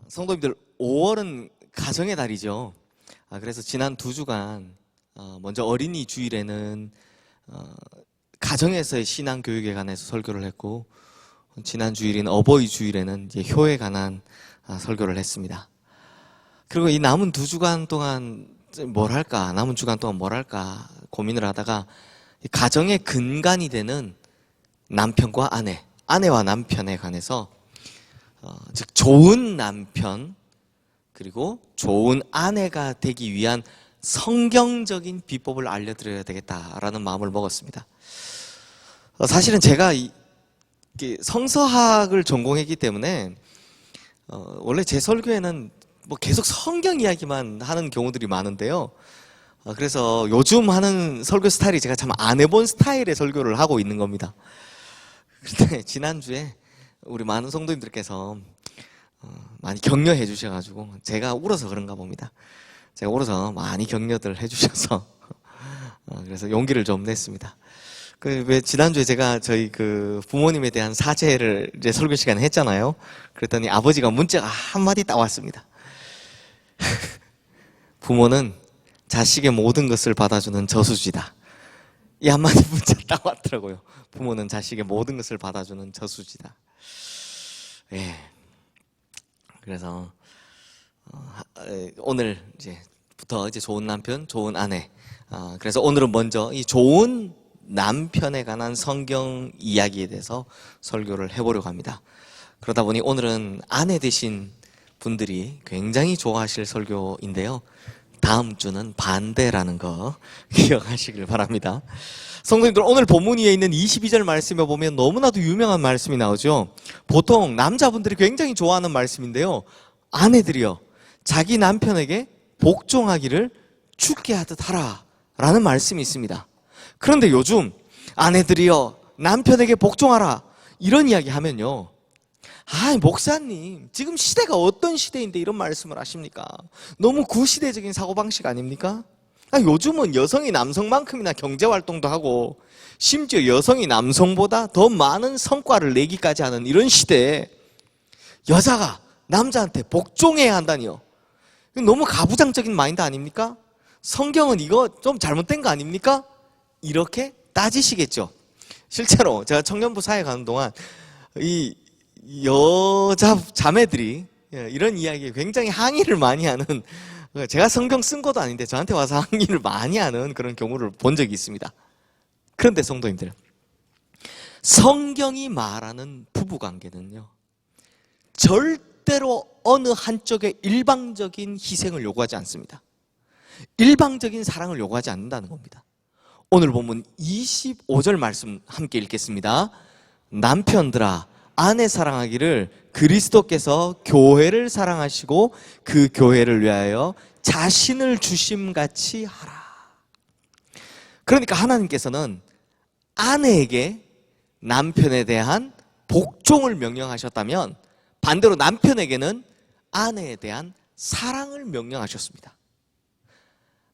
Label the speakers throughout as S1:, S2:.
S1: 성도님들, 5월은 가정의 달이죠. 그래서 지난 2주간 먼저 어린이 주일에는 가정에서의 신앙 교육에 관해서 설교를 했고, 지난 주일인 어버이 주일에는 이제 효에 관한 설교를 했습니다. 그리고 이 남은 2주간 동안 뭘 할까, 남은 주간 동안 뭘 할까 고민을 하다가 가정의 근간이 되는 남편과 아내와 남편에 관해서 즉 좋은 남편 그리고 좋은 아내가 되기 위한 성경적인 비법을 알려드려야 되겠다라는 마음을 먹었습니다. 사실은 제가 성서학을 전공했기 때문에 원래 제 설교에는 뭐 계속 성경 이야기만 하는 경우들이 많은데요. 그래서 요즘 하는 설교 스타일이 제가 참 안 해본 스타일의 설교를 하고 있는 겁니다. 그런데 지난주에 우리 많은 성도님들께서 많이 격려해 주셔가지고 제가 울어서 그런가 봅니다. 제가 울어서 많이 격려들 해주셔서 그래서 용기를 좀 냈습니다. 왜 지난주에 제가 저희 부모님에 대한 사죄를 이제 설교 시간에 했잖아요. 그랬더니 아버지가 문자가 한마디 딱 왔습니다. 부모는 자식의 모든 것을 받아주는 저수지다. 이 한마디 문자 딱 왔더라고요. 부모는 자식의 모든 것을 받아주는 저수지다. 예. 그래서 오늘 이제부터 좋은 남편, 좋은 아내. 그래서 오늘은 먼저 이 좋은 남편에 관한 성경 이야기에 대해서 설교를 해보려고 합니다. 그러다 보니 오늘은 아내 되신 분들이 굉장히 좋아하실 설교인데요. 다음 주는 반대라는 거 기억하시길 바랍니다. 성도님들, 오늘 본문 위에 있는 22절 말씀에 보면 너무나도 유명한 말씀이 나오죠. 보통 남자분들이 굉장히 좋아하는 말씀인데요. 아내들이여 자기 남편에게 복종하기를 죽게 하듯 하라 라는 말씀이 있습니다. 그런데 요즘 아내들이여 남편에게 복종하라 이런 이야기 하면요, 목사님 지금 시대가 어떤 시대인데 이런 말씀을 하십니까? 너무 구시대적인 사고방식 아닙니까? 요즘은 여성이 남성만큼이나 경제활동도 하고 심지어 여성이 남성보다 더 많은 성과를 내기까지 하는 이런 시대에 여자가 남자한테 복종해야 한다니요. 너무 가부장적인 마인드 아닙니까? 성경은 이거 좀 잘못된 거 아닙니까? 이렇게 따지시겠죠. 실제로 제가 청년부 사회 가는 동안 이 여자 자매들이 이런 이야기에 굉장히 항의를 많이 하는, 제가 성경 쓴 것도 아닌데 저한테 와서 항의를 많이 하는 그런 경우를 본 적이 있습니다. 그런데 성도님들, 성경이 말하는 부부관계는요, 절대로 어느 한쪽의 일방적인 희생을 요구하지 않습니다. 일방적인 사랑을 요구하지 않는다는 겁니다. 오늘 본문 25절 말씀 함께 읽겠습니다. 남편들아 아내 사랑하기를 그리스도께서 교회를 사랑하시고 그 교회를 위하여 자신을 주심같이 하라. 그러니까 하나님께서는 아내에게 남편에 대한 복종을 명령하셨다면 반대로 남편에게는 아내에 대한 사랑을 명령하셨습니다.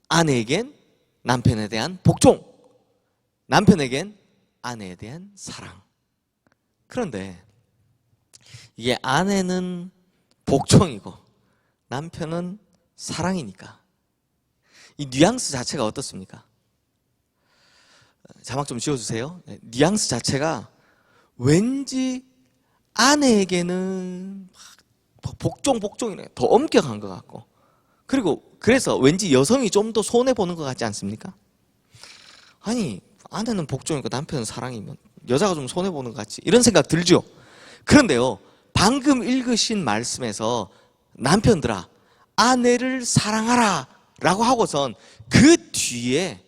S1: 아내에겐 남편에 대한 복종, 남편에겐 아내에 대한 사랑. 그런데 이게 아내는 복종이고 남편은 사랑이니까 이 뉘앙스 자체가 어떻습니까? 자막 좀 지워주세요. 뉘앙스 자체가 왠지 아내에게는 복종이네, 더 엄격한 것 같고, 그리고 그래서 왠지 여성이 좀 더 손해보는 것 같지 않습니까? 아내는 복종이고 남편은 사랑이면 여자가 좀 손해보는 것 같지, 이런 생각 들죠? 그런데요, 방금 읽으신 말씀에서 남편들아 아내를 사랑하라 라고 하고선 그 뒤에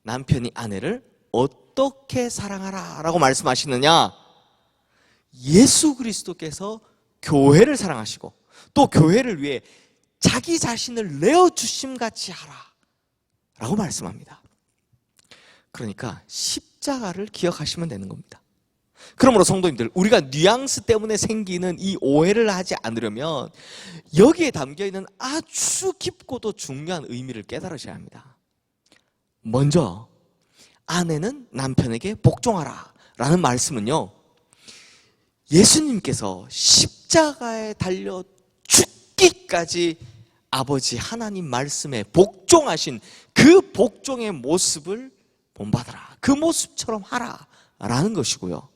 S1: 남편이 아내를 어떻게 사랑하라 라고 말씀하시느냐? 예수 그리스도께서 교회를 사랑하시고 또 교회를 위해 자기 자신을 내어주심같이 하라 라고 말씀합니다. 그러니까 십자가를 기억하시면 되는 겁니다. 그러므로 성도님들, 우리가 뉘앙스 때문에 생기는 이 오해를 하지 않으려면 여기에 담겨있는 아주 깊고도 중요한 의미를 깨달으셔야 합니다. 먼저 아내는 남편에게 복종하라 라는 말씀은요, 예수님께서 십자가에 달려 죽 죽기까지 아버지 하나님 말씀에 복종하신 그 복종의 모습을 본받아라. 그 모습처럼 하라 라는 것이고요.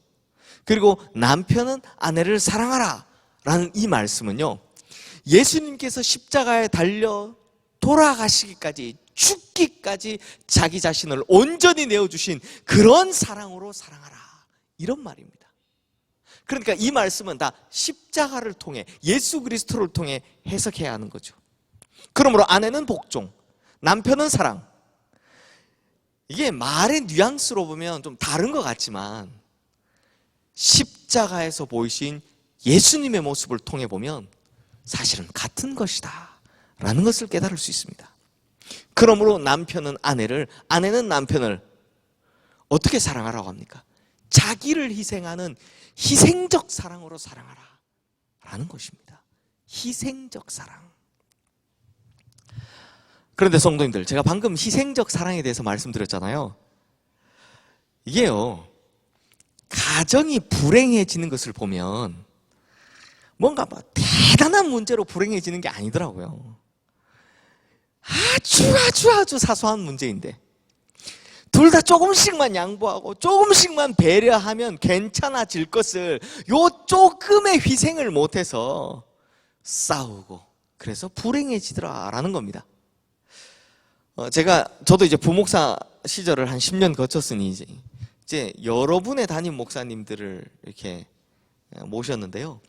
S1: 그리고 남편은 아내를 사랑하라 라는 이 말씀은요, 예수님께서 십자가에 달려 돌아가시기까지, 죽기까지 자기 자신을 온전히 내어주신 그런 사랑으로 사랑하라, 이런 말입니다. 그러니까 이 말씀은 다 십자가를 통해, 예수 그리스도를 통해 해석해야 하는 거죠. 그러므로 아내는 복종, 남편은 사랑. 이게 말의 뉘앙스로 보면 좀 다른 것 같지만 십자가에서 보이신 예수님의 모습을 통해 보면 사실은 같은 것이다 라는 것을 깨달을 수 있습니다. 그러므로 남편은 아내를, 아내는 남편을 어떻게 사랑하라고 합니까? 자기를 희생하는 희생적 사랑으로 사랑하라 라는 것입니다. 희생적 사랑. 그런데 성도님들, 제가 방금 희생적 사랑에 대해서 말씀드렸잖아요. 이게요, 가정이 불행해지는 것을 보면 뭔가 대단한 문제로 불행해지는 게 아니더라고요. 아주 사소한 문제인데 둘 다 조금씩만 양보하고 조금씩만 배려하면 괜찮아질 것을 요 조금의 희생을 못해서 싸우고, 그래서 불행해지더라라는 겁니다. 저도 이제 부목사 시절을 한 10년 거쳤으니 이제 여러분의 담임 목사님들을 이렇게 모셨는데요.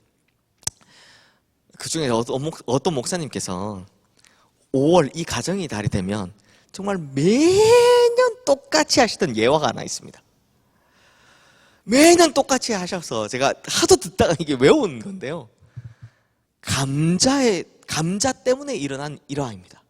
S1: 그 중에 어떤 목사님께서 5월 이 가정의 달이 되면 정말 매년 똑같이 하시던 예화가 하나 있습니다. 매년 똑같이 하셔서 제가 하도 듣다가 이게 외운 건데요. 감자 때문에 일어난 일화입니다.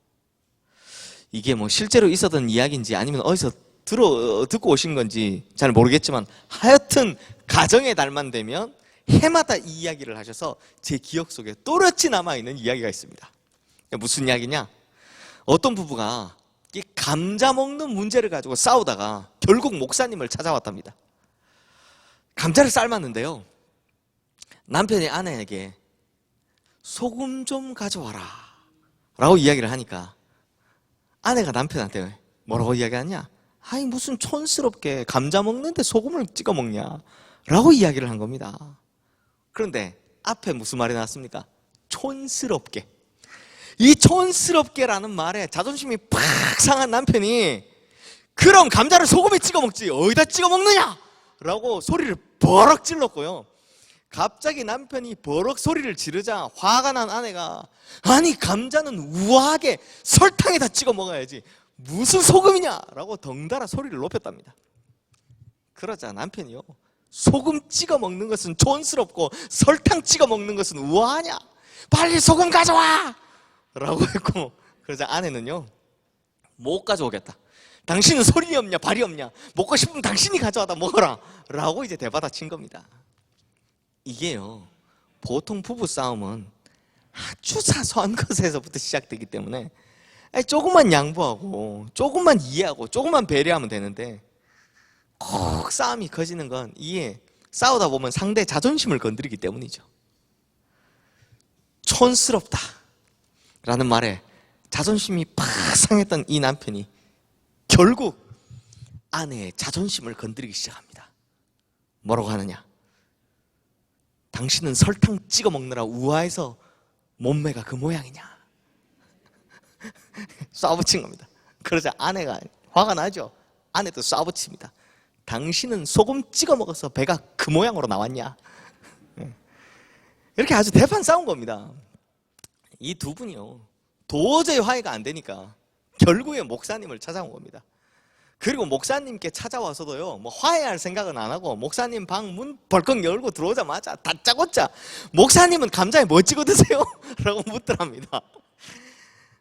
S1: 이게 실제로 있었던 이야기인지 아니면 어디서 듣고 오신 건지 잘 모르겠지만, 하여튼 가정의 달만 되면 해마다 이 이야기를 하셔서 제 기억 속에 또렷이 남아있는 이야기가 있습니다. 무슨 이야기냐? 어떤 부부가 이 감자 먹는 문제를 가지고 싸우다가 결국 목사님을 찾아왔답니다. 감자를 삶았는데요, 남편이 아내에게 소금 좀 가져와라 라고 이야기를 하니까 아내가 남편한테 뭐라고 이야기하냐? 아니 무슨 촌스럽게 감자 먹는데 소금을 찍어 먹냐 라고 이야기를 한 겁니다. 그런데 앞에 무슨 말이 나왔습니까? 촌스럽게. 이 촌스럽게라는 말에 자존심이 팍 상한 남편이 그럼 감자를 소금에 찍어 먹지 어디다 찍어 먹느냐 라고 소리를 버럭 질렀고요. 갑자기 남편이 버럭 소리를 지르자 화가 난 아내가, 아니 감자는 우아하게 설탕에다 찍어 먹어야지 무슨 소금이냐 라고 덩달아 소리를 높였답니다. 그러자 남편이요, 소금 찍어 먹는 것은 촌스럽고 설탕 찍어 먹는 것은 우아하냐, 빨리 소금 가져와 라고 했고, 그러자 아내는요, 못 가져오겠다, 당신은 소리 없냐 발이 없냐, 먹고 싶으면 당신이 가져와다 먹어라 라고 이제 대받아친 겁니다. 이게요, 보통 부부싸움은 아주 사소한 것에서부터 시작되기 때문에 조금만 양보하고 조금만 이해하고 조금만 배려하면 되는데, 꼭 싸움이 커지는 건 이게 싸우다 보면 상대 자존심을 건드리기 때문이죠. 촌스럽다 라는 말에 자존심이 팍 상했던 이 남편이 결국 아내의 자존심을 건드리기 시작합니다. 뭐라고 하느냐? 당신은 설탕 찍어 먹느라 우아해서 몸매가 그 모양이냐? 쏴붙인 겁니다. 그러자 아내가 화가 나죠. 아내도 쏴붙입니다. 당신은 소금 찍어 먹어서 배가 그 모양으로 나왔냐? 이렇게 아주 대판 싸운 겁니다. 이 두 분이요, 도저히 화해가 안 되니까 결국에 목사님을 찾아온 겁니다. 그리고 목사님께 찾아와서도요, 화해할 생각은 안 하고 목사님 방 문 벌컥 열고 들어오자마자 다짜고짜 목사님은 감자에 뭐 찍어 드세요? 라고 묻더랍니다.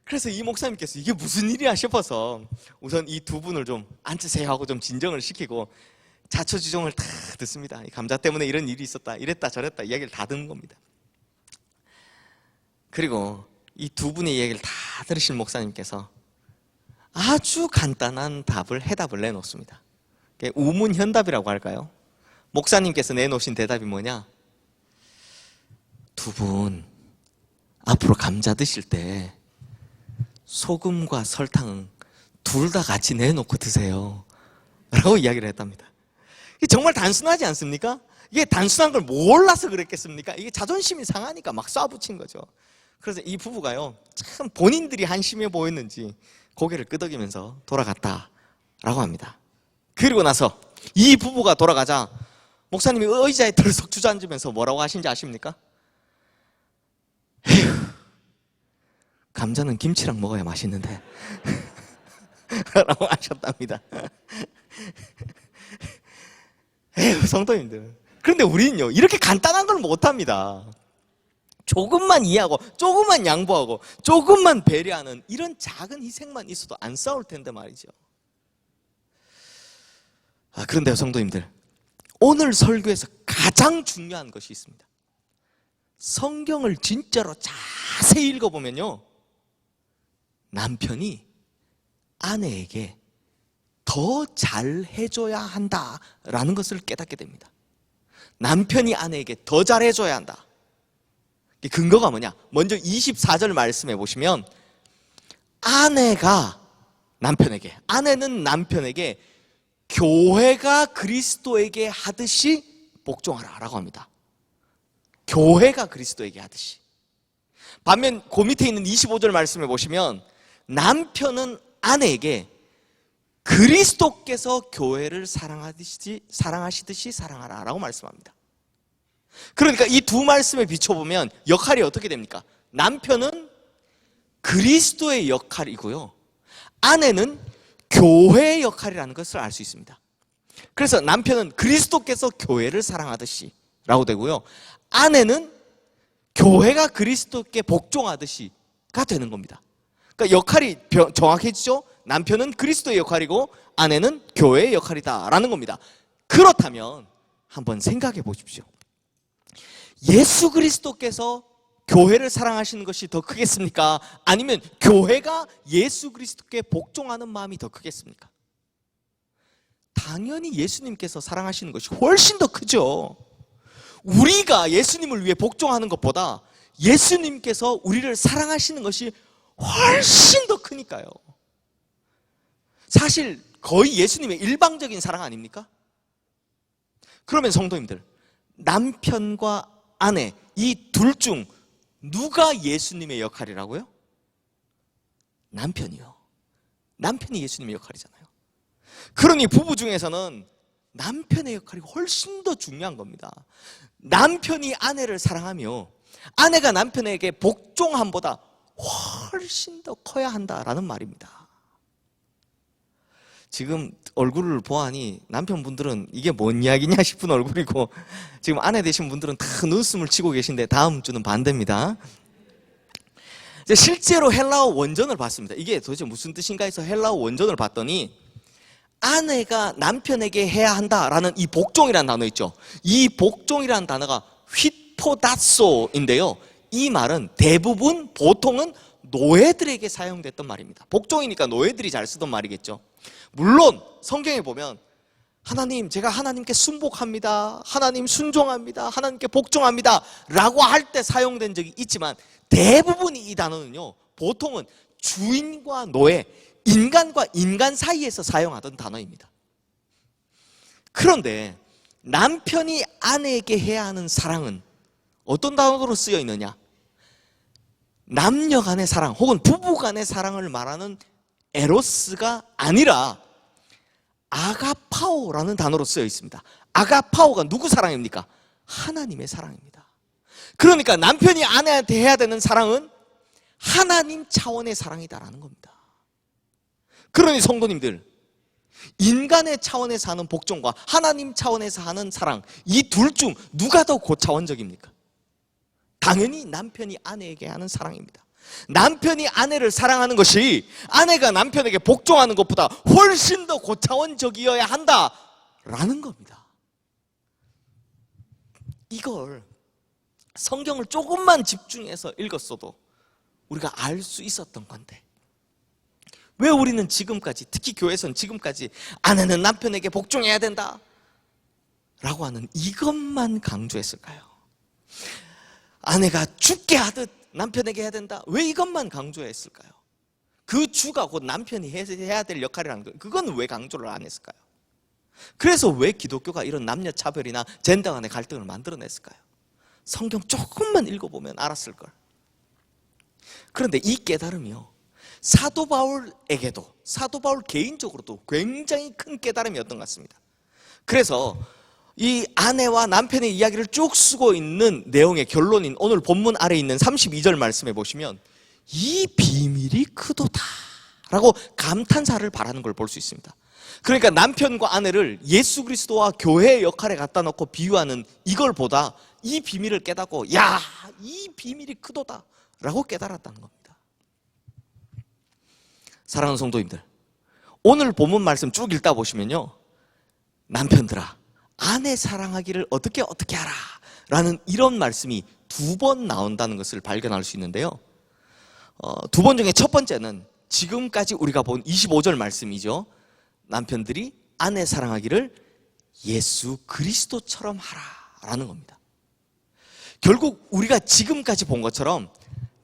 S1: 그래서 이 목사님께서 이게 무슨 일이야 싶어서 우선 이 두 분을 좀 앉으세요 하고 좀 진정을 시키고 자초지종을 다 듣습니다. 이 감자 때문에 이런 일이 있었다, 이랬다 저랬다 이야기를 다 듣는 겁니다. 그리고 이 두 분의 이야기를 다 들으신 목사님께서 아주 간단한 해답을 내놓습니다. 우문현답이라고 할까요? 목사님께서 내놓으신 대답이 뭐냐? 두 분 앞으로 감자 드실 때 소금과 설탕 둘 다 같이 내놓고 드세요 라고 이야기를 했답니다. 이게 정말 단순하지 않습니까? 이게 단순한 걸 몰라서 그랬겠습니까? 이게 자존심이 상하니까 막 쏴붙인 거죠. 그래서 이 부부가요, 참 본인들이 한심해 보였는지 고개를 끄덕이면서 돌아갔다라고 합니다. 그리고 나서 이 부부가 돌아가자 목사님이 의자에 덜썩 주저앉으면서 뭐라고 하신지 아십니까? 에휴, 감자는 김치랑 먹어야 맛있는데 라고 하셨답니다. 에휴, 성도님들, 그런데 우리는요 이렇게 간단한 걸 못합니다. 조금만 이해하고 조금만 양보하고 조금만 배려하는 이런 작은 희생만 있어도 안 싸울 텐데 말이죠. 그런데요 성도님들, 오늘 설교에서 가장 중요한 것이 있습니다. 성경을 진짜로 자세히 읽어보면요, 남편이 아내에게 더 잘해줘야 한다라는 것을 깨닫게 됩니다. 남편이 아내에게 더 잘해줘야 한다. 근거가 뭐냐? 먼저 24절 말씀해 보시면 아내는 남편에게 교회가 그리스도에게 하듯이 복종하라 라고 합니다. 교회가 그리스도에게 하듯이. 반면 그 밑에 있는 25절 말씀해 보시면 남편은 아내에게 그리스도께서 교회를 사랑하시듯이 사랑하라 라고 말씀합니다. 그러니까 이 두 말씀에 비춰보면 역할이 어떻게 됩니까? 남편은 그리스도의 역할이고요, 아내는 교회의 역할이라는 것을 알 수 있습니다. 그래서 남편은 그리스도께서 교회를 사랑하듯이 라고 되고요, 아내는 교회가 그리스도께 복종하듯이가 되는 겁니다. 그러니까 역할이 정확해지죠? 남편은 그리스도의 역할이고 아내는 교회의 역할이다라는 겁니다. 그렇다면 한번 생각해 보십시오. 예수 그리스도께서 교회를 사랑하시는 것이 더 크겠습니까? 아니면 교회가 예수 그리스도께 복종하는 마음이 더 크겠습니까? 당연히 예수님께서 사랑하시는 것이 훨씬 더 크죠. 우리가 예수님을 위해 복종하는 것보다 예수님께서 우리를 사랑하시는 것이 훨씬 더 크니까요. 사실 거의 예수님의 일방적인 사랑 아닙니까? 그러면 성도님들, 남편과 아내 이 둘 중 누가 예수님의 역할이라고요? 남편이요. 남편이 예수님의 역할이잖아요. 그러니 부부 중에서는 남편의 역할이 훨씬 더 중요한 겁니다. 남편이 아내를 사랑하며 아내가 남편에게 복종함보다 훨씬 더 커야 한다라는 말입니다. 지금 얼굴을 보아하니 남편분들은 이게 뭔 이야기냐 싶은 얼굴이고, 지금 아내 되신 분들은 다 눈웃음을 치고 계신데 다음 주는 반대입니다. 실제로 헬라어 원전을 봤습니다. 이게 도대체 무슨 뜻인가 해서 헬라어 원전을 봤더니 아내가 남편에게 해야 한다라는 이 복종이라는 단어 있죠. 이 복종이라는 단어가 휘포다소인데요, 이 말은 대부분 보통은 노예들에게 사용됐던 말입니다. 복종이니까 노예들이 잘 쓰던 말이겠죠. 물론 성경에 보면 하나님, 제가 하나님께 순복합니다, 하나님 순종합니다, 하나님께 복종합니다 라고 할 때 사용된 적이 있지만 대부분이 이 단어는요, 보통은 주인과 노예, 인간과 인간 사이에서 사용하던 단어입니다. 그런데 남편이 아내에게 해야 하는 사랑은 어떤 단어로 쓰여 있느냐? 남녀 간의 사랑 혹은 부부 간의 사랑을 말하는 에로스가 아니라 아가파오라는 단어로 쓰여 있습니다. 아가파오가 누구 사랑입니까? 하나님의 사랑입니다. 그러니까 남편이 아내한테 해야 되는 사랑은 하나님 차원의 사랑이다라는 겁니다. 그러니 성도님들, 인간의 차원에서 하는 복종과 하나님 차원에서 하는 사랑, 이 둘 중 누가 더 고차원적입니까? 당연히 남편이 아내에게 하는 사랑입니다. 남편이 아내를 사랑하는 것이 아내가 남편에게 복종하는 것보다 훨씬 더 고차원적이어야 한다라는 겁니다. 이걸 성경을 조금만 집중해서 읽었어도 우리가 알 수 있었던 건데, 왜 우리는 지금까지, 특히 교회에서는 지금까지 아내는 남편에게 복종해야 된다 라고 하는 이것만 강조했을까요? 아내가 죽게 하듯 남편에게 해야 된다. 왜 이것만 강조했을까요? 그 주가 곧 남편이 해야 될 역할이라는 거, 그건 왜 강조를 안 했을까요? 그래서 왜 기독교가 이런 남녀 차별이나 젠더 간의 갈등을 만들어냈을까요? 성경 조금만 읽어보면 알았을 걸. 그런데 이 깨달음이요, 사도 바울에게도, 사도 바울 개인적으로도 굉장히 큰 깨달음이었던 것 같습니다. 그래서 이 아내와 남편의 이야기를 쭉 쓰고 있는 내용의 결론인 오늘 본문 아래에 있는 32절 말씀에 보시면 이 비밀이 크도다 라고 감탄사를 바라는 걸 볼 수 있습니다. 그러니까 남편과 아내를 예수 그리스도와 교회의 역할에 갖다 놓고 비유하는 이걸 보다 이 비밀을 깨닫고, 야, 이 비밀이 크도다 라고 깨달았다는 겁니다. 사랑하는 성도님들, 오늘 본문 말씀 쭉 읽다 보시면요, 남편들아 아내 사랑하기를 어떻게 하라 라는 이런 말씀이 2번 나온다는 것을 발견할 수 있는데요, 2번 중에 첫 번째는 지금까지 우리가 본 25절 말씀이죠. 남편들이 아내 사랑하기를 예수 그리스도처럼 하라 라는 겁니다. 결국 우리가 지금까지 본 것처럼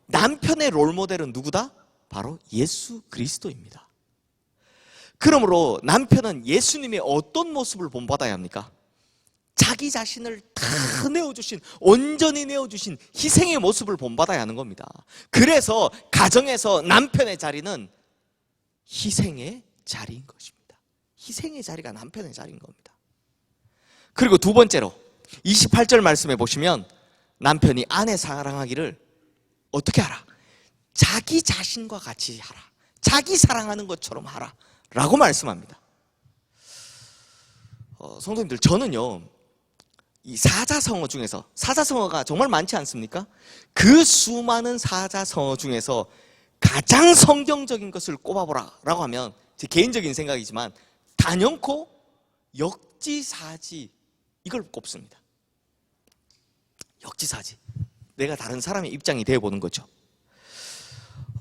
S1: 남편의 롤모델은 누구다? 바로 예수 그리스도입니다. 그러므로 남편은 예수님의 어떤 모습을 본받아야 합니까? 자기 자신을 다 내어주신, 온전히 내어주신 희생의 모습을 본받아야 하는 겁니다. 그래서 가정에서 남편의 자리는 희생의 자리인 것입니다. 희생의 자리가 남편의 자리인 겁니다. 그리고 두 번째로 28절 말씀에 보시면 남편이 아내 사랑하기를 어떻게 하라? 자기 자신과 같이 하라. 자기 사랑하는 것처럼 하라 라고 말씀합니다. 성도님들, 저는요, 이 사자성어 중에서, 사자성어가 정말 많지 않습니까? 그 수많은 사자성어 중에서 가장 성경적인 것을 꼽아보라 라고 하면 제 개인적인 생각이지만 단연코 역지사지, 이걸 꼽습니다. 역지사지, 내가 다른 사람의 입장이 되어보는 거죠.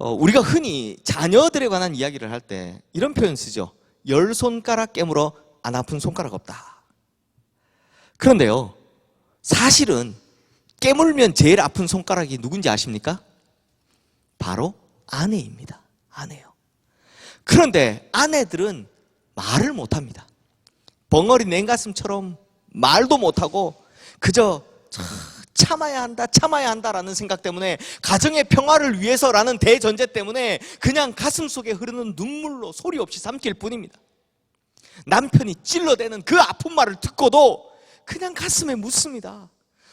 S1: 우리가 흔히 자녀들에 관한 이야기를 할 때 이런 표현 쓰죠. 10손가락 깨물어 안 아픈 손가락 없다. 그런데요, 사실은 깨물면 제일 아픈 손가락이 누군지 아십니까? 바로 아내입니다. 아내요. 그런데 아내들은 말을 못합니다. 벙어리 냉가슴처럼 말도 못하고 그저 참아야 한다라는 생각 때문에, 가정의 평화를 위해서라는 대전제 때문에 그냥 가슴 속에 흐르는 눈물로 소리 없이 삼킬 뿐입니다. 남편이 찔러대는 그 아픈 말을 듣고도 그냥 가슴에 묻습니다.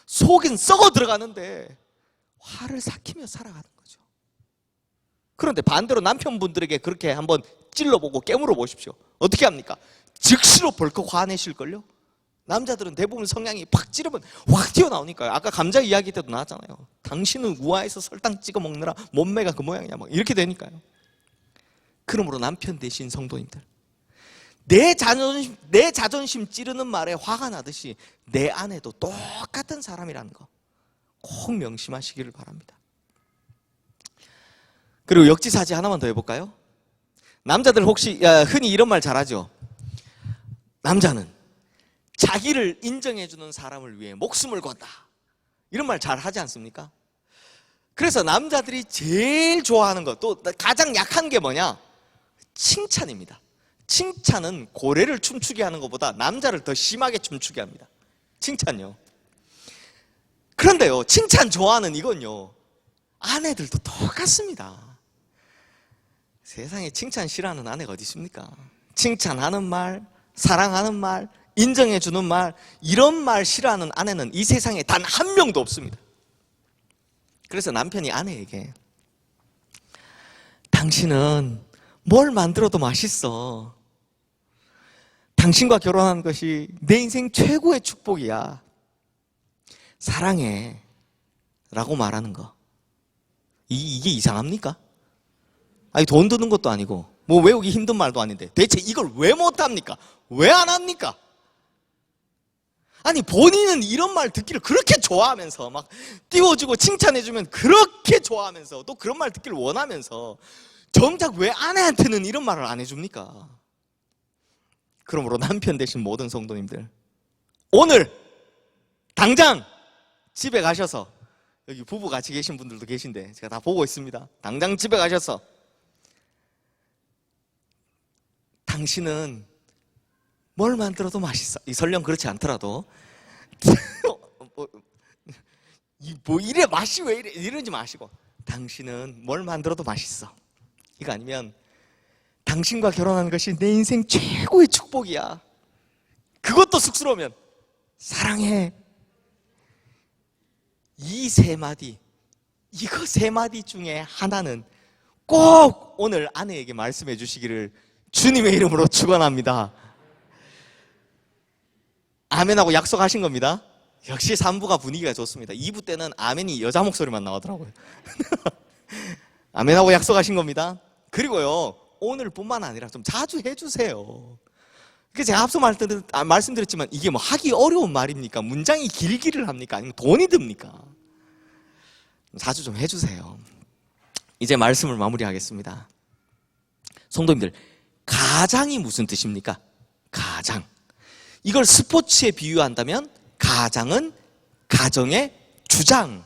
S1: 속은 썩어 들어가는데 화를 삭히며 살아가는 거죠. 그런데 반대로 남편분들에게 그렇게 한번 찔러보고 깨물어 보십시오. 어떻게 합니까? 즉시로 벌컥 화내실걸요? 남자들은 대부분 성향이 팍 찌르면 확 튀어나오니까요. 아까 감자 이야기 때도 나왔잖아요. 당신은 우아해서 설탕 찍어 먹느라 몸매가 그 모양이냐, 막 이렇게 되니까요. 그러므로 남편 대신 성도님들, 내 자존심 찌르는 말에 화가 나듯이 내 아내도 똑같은 사람이라는 거 꼭 명심하시기를 바랍니다. 그리고 역지사지 하나만 더 해볼까요? 남자들 혹시 흔히 이런 말 잘하죠. 남자는 자기를 인정해주는 사람을 위해 목숨을 건다, 이런 말 잘 하지 않습니까? 그래서 남자들이 제일 좋아하는 것, 또 가장 약한 게 뭐냐? 칭찬입니다. 칭찬은 고래를 춤추게 하는 것보다 남자를 더 심하게 춤추게 합니다. 칭찬요. 그런데요, 칭찬 좋아하는 이건요, 아내들도 똑같습니다. 세상에 칭찬 싫어하는 아내가 어디 있습니까? 칭찬하는 말, 사랑하는 말, 인정해주는 말, 이런 말 싫어하는 아내는 이 세상에 단 한 명도 없습니다. 그래서 남편이 아내에게 당신은 뭘 만들어도 맛있어. 당신과 결혼한 것이 내 인생 최고의 축복이야. 사랑해 라고 말하는 거, 이게 이상합니까? 아니, 돈 드는 것도 아니고 뭐 외우기 힘든 말도 아닌데 대체 이걸 왜 못합니까? 왜 안 합니까? 아니, 본인은 이런 말 듣기를 그렇게 좋아하면서 막 띄워주고 칭찬해주면 그렇게 좋아하면서 또 그런 말 듣기를 원하면서 정작 왜 아내한테는 이런 말을 안 해줍니까? 그러므로 남편 되신 모든 성도님들, 오늘 당장 집에 가셔서 여기 부부 같이 계신 분들도 계신데 제가 다 보고 있습니다. 당장 집에 가셔서 당신은 뭘 만들어도 맛있어. 설령 그렇지 않더라도 뭐 이래 맛이 왜 이래 이러지 마시고 당신은 뭘 만들어도 맛있어. 이거 아니면 당신과 결혼하는 것이 내 인생 최고의 축복이야. 그것도 쑥스러우면 사랑해. 이 세 마디, 이거 세 마디 중에 하나는 꼭 오늘 아내에게 말씀해 주시기를 주님의 이름으로 축원합니다. 아멘하고 약속하신 겁니다. 역시 3부가 분위기가 좋습니다. 2부 때는 아멘이 여자 목소리만 나오더라고요. 아멘하고 약속하신 겁니다. 그리고요, 오늘뿐만 아니라 좀 자주 해주세요. 제가 앞서 말씀드렸지만 이게 뭐 하기 어려운 말입니까? 문장이 길기를 합니까? 아니면 돈이 듭니까? 자주 좀 해주세요. 이제 말씀을 마무리하겠습니다. 성도님들, 가장이 무슨 뜻입니까? 가장. 이걸 스포츠에 비유한다면 가장은 가정의 주장이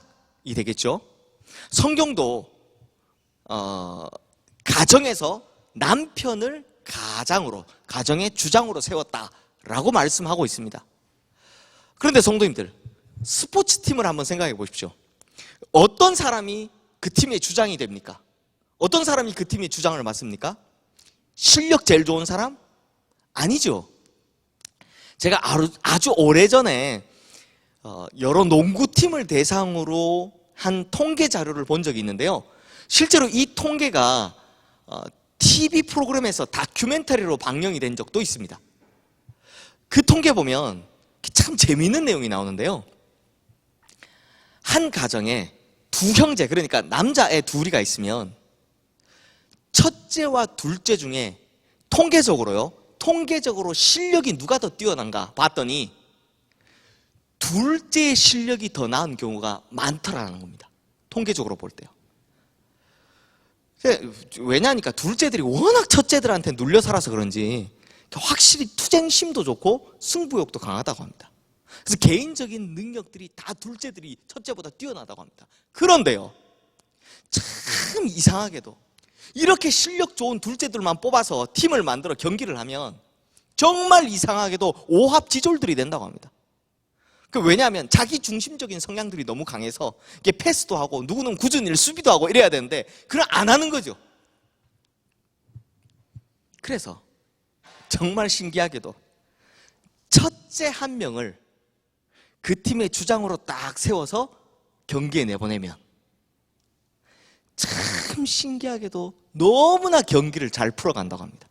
S1: 되겠죠. 성경도 가정에서 남편을 가장으로, 가정의 주장으로 세웠다라고 말씀하고 있습니다. 그런데 성도님들, 스포츠팀을 한번 생각해 보십시오. 어떤 사람이 그 팀의 주장이 됩니까? 어떤 사람이 그 팀의 주장을 맡습니까? 실력 제일 좋은 사람? 아니죠. 제가 아주 오래전에 여러 농구팀을 대상으로 한 통계 자료를 본 적이 있는데요. 실제로 이 통계가 TV 프로그램에서 다큐멘터리로 방영이 된 적도 있습니다. 그 통계 보면 참 재미있는 내용이 나오는데요. 한 가정에 두 형제, 그러니까 남자애 둘이가 있으면 첫째와 둘째 중에 통계적으로 실력이 누가 더 뛰어난가 봤더니 둘째의 실력이 더 나은 경우가 많더라는 겁니다. 통계적으로 볼 때요. 왜냐하니까 둘째들이 워낙 첫째들한테 눌려 살아서 그런지 확실히 투쟁심도 좋고 승부욕도 강하다고 합니다. 그래서 개인적인 능력들이 다 둘째들이 첫째보다 뛰어나다고 합니다. 그런데요, 참 이상하게도 이렇게 실력 좋은 둘째들만 뽑아서 팀을 만들어 경기를 하면 정말 이상하게도 오합지졸들이 된다고 합니다. 왜냐하면 자기 중심적인 성향들이 너무 강해서 이게 패스도 하고 누구는 굳은 일 수비도 하고 이래야 되는데 그걸 안 하는 거죠. 그래서 정말 신기하게도 첫째 한 명을 그 팀의 주장으로 딱 세워서 경기에 내보내면 참 신기하게도 너무나 경기를 잘 풀어간다고 합니다.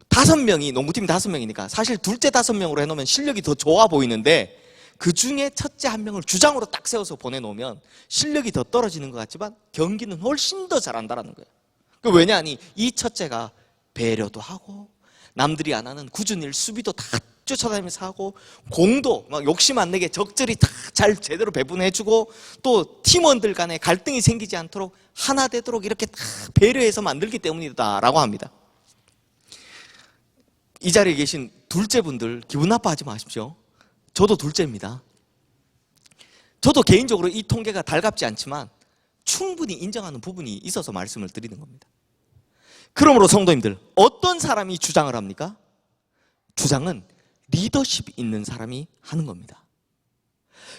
S1: 5명이, 농구팀 5명이니까 사실 둘째 5명으로 해놓으면 실력이 더 좋아 보이는데 그 중에 첫째 한 명을 주장으로 딱 세워서 보내놓으면 실력이 더 떨어지는 것 같지만 경기는 훨씬 더 잘한다는 거예요. 왜냐하니 이 첫째가 배려도 하고 남들이 안 하는 굳은 일 수비도 다 쫓아다니면서 하고 공도 막 욕심 안 내게 적절히 다 잘 제대로 배분해주고 또 팀원들 간에 갈등이 생기지 않도록 하나 되도록 이렇게 다 배려해서 만들기 때문이다라고 합니다. 이 자리에 계신 둘째분들 기분 나빠하지 마십시오. 저도 둘째입니다. 저도 개인적으로 이 통계가 달갑지 않지만 충분히 인정하는 부분이 있어서 말씀을 드리는 겁니다. 그러므로 성도님들, 어떤 사람이 주장을 합니까? 주장은 리더십이 있는 사람이 하는 겁니다.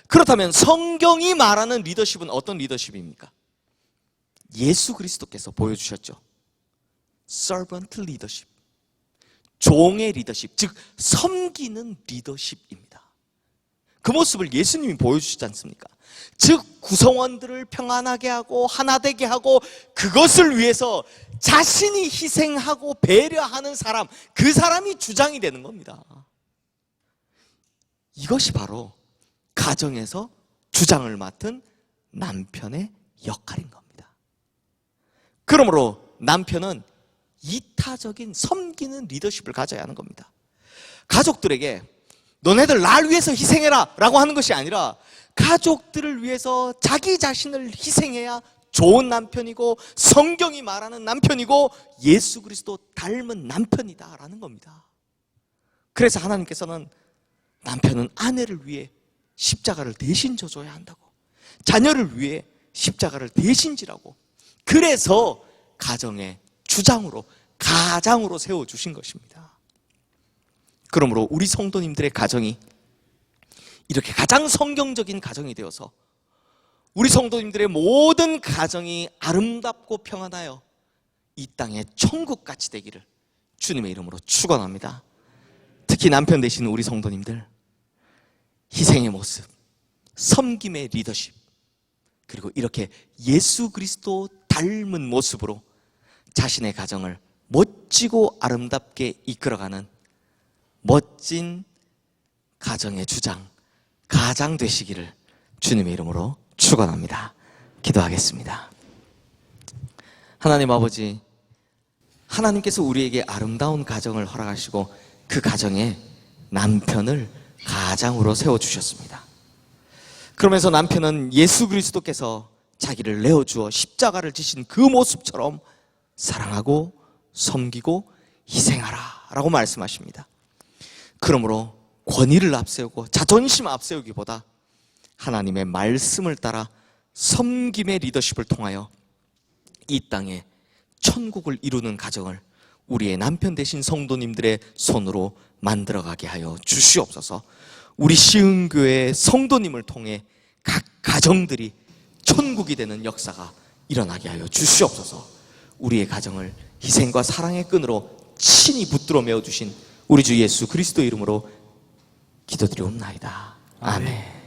S1: 그렇다면 성경이 말하는 리더십은 어떤 리더십입니까? 예수 그리스도께서 보여주셨죠. servant leadership. 종의 리더십, 즉 섬기는 리더십입니다. 그 모습을 예수님이 보여주시지 않습니까? 즉 구성원들을 평안하게 하고 하나 되게 하고 그것을 위해서 자신이 희생하고 배려하는 사람, 그 사람이 주장이 되는 겁니다. 이것이 바로 가정에서 주장을 맡은 남편의 역할인 겁니다. 그러므로 남편은 이타적인 섬기는 리더십을 가져야 하는 겁니다. 가족들에게 너네들 날 위해서 희생해라 라고 하는 것이 아니라 가족들을 위해서 자기 자신을 희생해야 좋은 남편이고 성경이 말하는 남편이고 예수 그리스도 닮은 남편이다라는 겁니다. 그래서 하나님께서는 남편은 아내를 위해 십자가를 대신 져줘야 한다고, 자녀를 위해 십자가를 대신 지라고, 그래서 가정의 주장으로, 가장으로 세워주신 것입니다. 그러므로 우리 성도님들의 가정이 이렇게 가장 성경적인 가정이 되어서 우리 성도님들의 모든 가정이 아름답고 평안하여 이 땅의 천국같이 되기를 주님의 이름으로 축원합니다. 특히 남편 되시는 우리 성도님들, 희생의 모습, 섬김의 리더십, 그리고 이렇게 예수 그리스도 닮은 모습으로 자신의 가정을 멋지고 아름답게 이끌어가는 멋진 가정의 주장, 가장 되시기를 주님의 이름으로 축원합니다. 기도하겠습니다. 하나님 아버지, 하나님께서 우리에게 아름다운 가정을 허락하시고 그 가정에 남편을 가장으로 세워주셨습니다. 그러면서 남편은 예수 그리스도께서 자기를 내어주어 십자가를 지신 그 모습처럼 사랑하고 섬기고 희생하라 라고 말씀하십니다. 그러므로 권위를 앞세우고 자존심 앞세우기보다 하나님의 말씀을 따라 섬김의 리더십을 통하여 이 땅에 천국을 이루는 가정을 우리의 남편 되신 성도님들의 손으로 만들어가게 하여 주시옵소서. 우리 시흥교회 성도님을 통해 각 가정들이 천국이 되는 역사가 일어나게 하여 주시옵소서. 우리의 가정을 희생과 사랑의 끈으로 친히 붙들어 메어주신 우리 주 예수 그리스도 이름으로 기도드리옵나이다. 아멘.